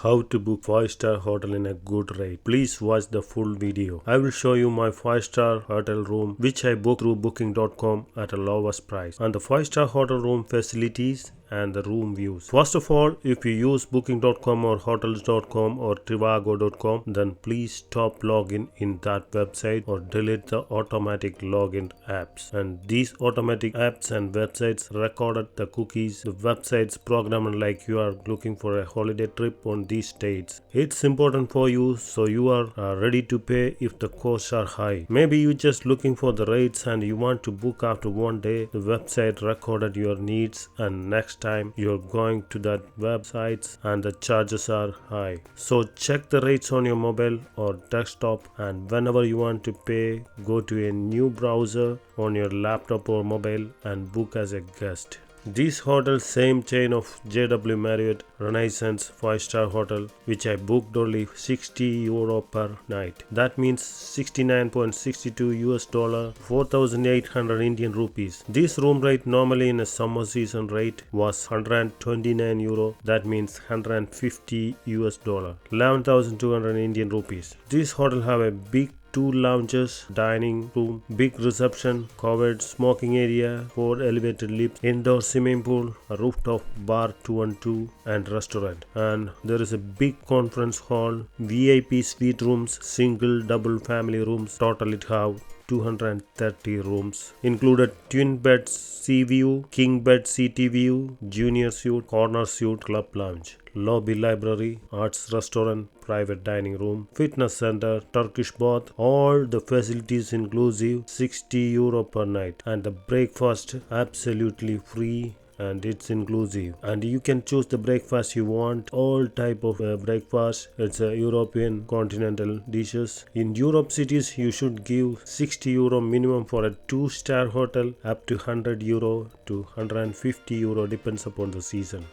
how to book 5-star hotel in a good rate. Please watch the full video. I will show you my 5-star hotel room which I booked through booking.com at a lowest price and the 5-star hotel room facilities and the room views. First of all, if you use booking.com or hotels.com or trivago.com, then please stop login in that website or delete the automatic login apps. And these automatic apps and websites recorded the cookies, the websites programmed like you are looking for a holiday trip on these states. It's important for you so you are ready to pay if the costs are high. Maybe you just looking for the rates and you want to book after one day. The website recorded your needs and next time you're going to that websites and the charges are high. So check the rates on your mobile or desktop, and whenever you want to pay, go to a new browser on your laptop or mobile and book as a guest. This hotel, same chain of JW Marriott Renaissance 5-star hotel, which I booked only 60 euro per night. That means 69.62 US dollar, 4,800 Indian rupees. This room rate normally in a summer season rate was 129 euro. That means 150 US dollar, 11,200 Indian rupees. This hotel have a big 2 lounges, dining room, big reception, covered smoking area, 4 elevated lifts, indoor swimming pool, a rooftop bar 2-on-2 and restaurant. And there is a big conference hall, VIP suite rooms, single, double family rooms. Total it have 230 rooms, included twin bed sea view, king bed city view, junior suite, corner suite, club lounge, lobby library, arts restaurant, private dining room, fitness center, Turkish bath, all the facilities inclusive, 60 euro per night, and the breakfast absolutely free and it's inclusive, and you can choose the breakfast you want, all type of breakfast. It's a European continental dishes. In Europe cities you should give 60 euro minimum for a 2-star hotel, up to 100 euro to 150 euro depends upon the season.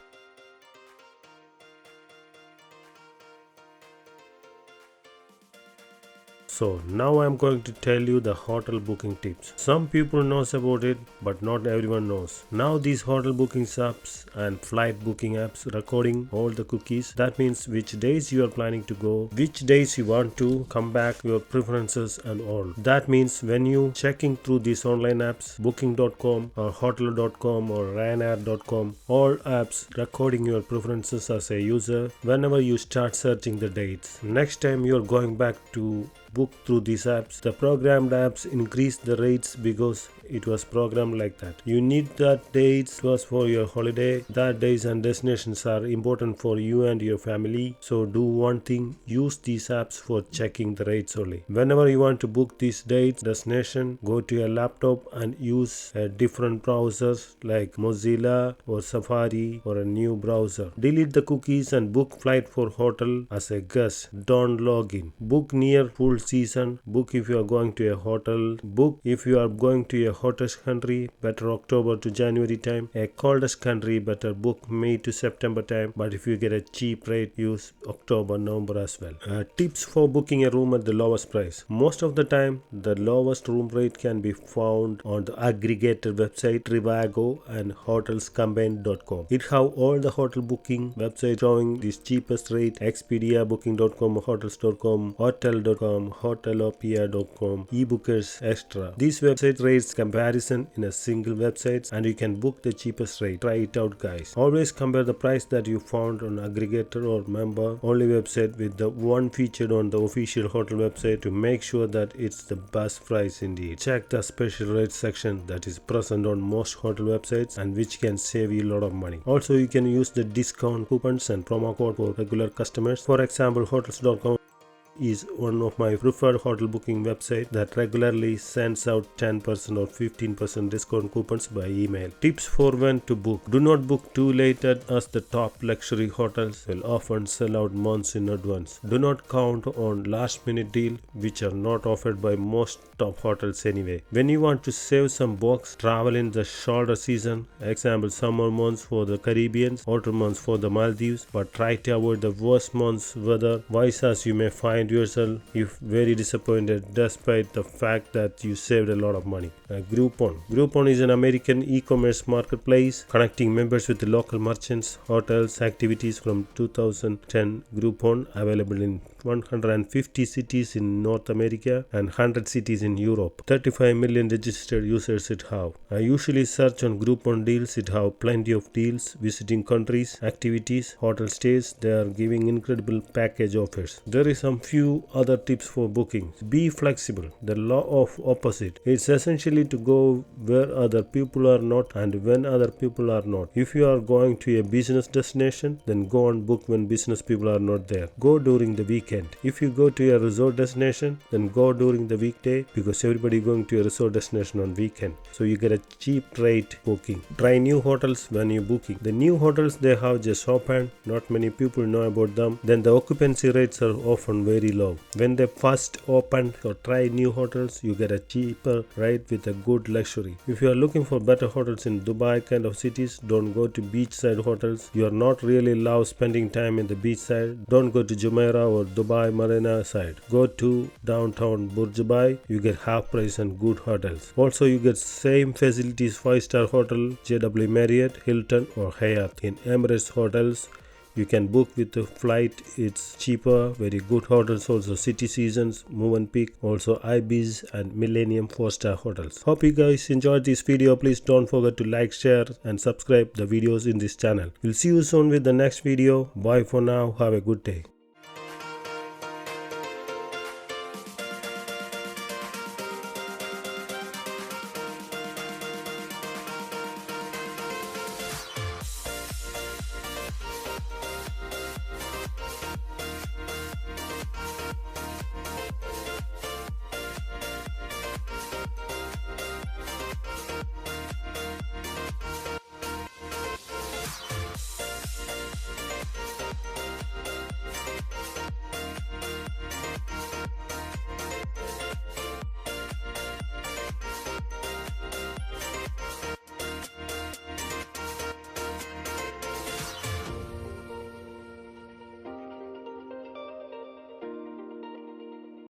So now I am going to tell you the hotel booking tips. Some people knows about it, but not everyone knows. Now these hotel booking apps and flight booking apps recording all the cookies. That means which days you are planning to go, which days you want to come back, your preferences and all. That means when you checking through these online apps, booking.com or hotel.com or ryanair.com, all apps recording your preferences as a user whenever you start searching the dates. Next time you are going back to book through these apps, the programmed apps increase the rates because it was programmed like that. You need that dates was for your holiday. That days and destinations are important for you and your family. So do one thing, use these apps for checking the rates only. Whenever you want to book these dates, destination, go to your laptop and use a different browsers like Mozilla or Safari or a new browser. Delete the cookies and book flight for hotel as a guest. Don't log in. Book near full season. Book if you are going to a hotel. Book if you are going to a hottest country, better October to January time. A coldest country, better book May to September time. But if you get a cheap rate, use October, November as well. Tips for booking a room at the lowest price. Most of the time, the lowest room rate can be found on the aggregator website Trivago and hotelscombined.com. It have all the hotel booking websites showing this cheapest rate: Expedia, booking.com, hotels.com, hotel.com, hotelopia.com, ebookers, extra. These website rates comparison in a single website and you can book the cheapest rate. Try it out, guys. Always compare the price that you found on aggregator or member only website with the one featured on the official hotel website to make sure that it's the best price indeed. Check the special rates section that is present on most hotel websites and which can save you a lot of money. Also, you can use the discount coupons and promo code for regular customers. For example, hotels.com is one of my preferred hotel booking website that regularly sends out 10% or 15% discount coupons by email. Tips for when to book. Do not book too late as the top luxury hotels will often sell out months in advance. Do not count on last minute deals which are not offered by most top hotels anyway. When you want to save some bucks, travel in the shoulder season, example summer months for the Caribbean, autumn months for the Maldives, but try to avoid the worst months weather wise as you may find find yourself if very disappointed despite the fact that you saved a lot of money. Groupon is an American e-commerce marketplace connecting members with the local merchants, hotels, activities. From 2010. Groupon available in 150 cities in North America and 100 cities in Europe. 35 million registered users it have. I usually search on Groupon deals. It have plenty of deals, visiting countries, activities, hotel stays. They are giving incredible package offers. There is some few other tips for booking. Be flexible. The law of opposite. It's essentially to go where other people are not and when other people are not. If you are going to a business destination, then go and book when business people are not there. Go during the weekend. If you go to a resort destination, then go during the weekday because everybody going to a resort destination on weekend. So you get a cheap rate booking. Try new hotels when you booking. The new hotels they have just opened. Not many people know about them. Then the occupancy rates are often very low. When they first open or try new hotels, you get a cheaper rate with a good luxury. If you are looking for better hotels in Dubai kind of cities, don't go to beachside hotels. You are not really love spending time in the beachside. Don't go to Jumeirah or Dubai Marina side. Go to downtown Burj Dubai. You get half price and good hotels. Also, you get same facilities 5-star hotel, JW Marriott, Hilton or Hyatt. In Emirates hotels, you can book with the flight. It's cheaper. Very good hotels also. City Seasons, Movenpick, also Ibis and Millennium 4-star hotels. Hope you guys enjoyed this video. Please don't forget to like, share and subscribe the videos in this channel. We'll see you soon with the next video. Bye for now. Have a good day.